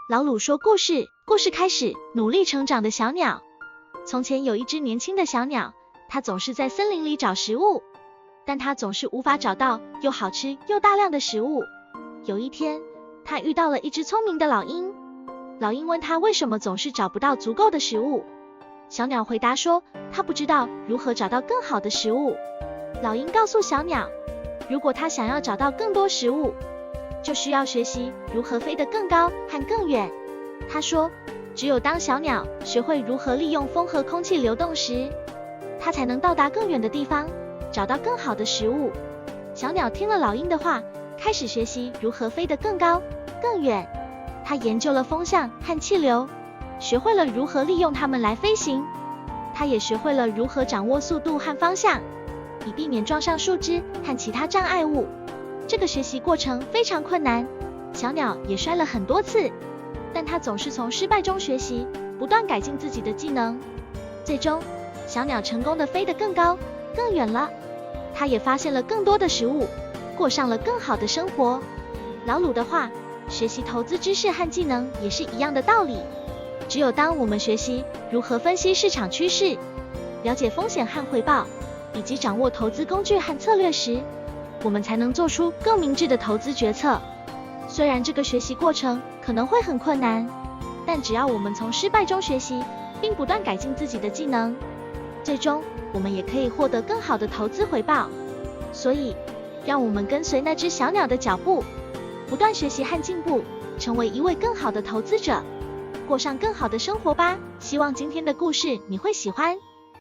老鲁说故事，故事开始，努力成长的小鸟。从前有一只年轻的小鸟，它总是在森林里找食物，但它总是无法找到又好吃又大量的食物。有一天，它遇到了一只聪明的老鹰。老鹰问它为什么总是找不到足够的食物。小鸟回答说，它不知道如何找到更好的食物。老鹰告诉小鸟，如果它想要找到更多食物，就需要学习如何飞得更高和更远。他说，只有当小鸟学会如何利用风和空气流动时，它才能到达更远的地方，找到更好的食物。小鸟听了老鹰的话，开始学习如何飞得更高更远。它研究了风向和气流，学会了如何利用它们来飞行。它也学会了如何掌握速度和方向，以避免撞上树枝和其他障碍物。这个学习过程非常困难，小鸟也摔了很多次，但它总是从失败中学习，不断改进自己的技能。最终，小鸟成功地飞得更高更远了。它也发现了更多的食物，过上了更好的生活。老鲁的话，学习投资知识和技能也是一样的道理。只有当我们学习如何分析市场趋势，了解风险和回报，以及掌握投资工具和策略时，我们才能做出更明智的投资决策。虽然这个学习过程可能会很困难，但只要我们从失败中学习，并不断改进自己的技能，最终我们也可以获得更好的投资回报。所以，让我们跟随那只小鸟的脚步，不断学习和进步，成为一位更好的投资者，过上更好的生活吧。希望今天的故事你会喜欢。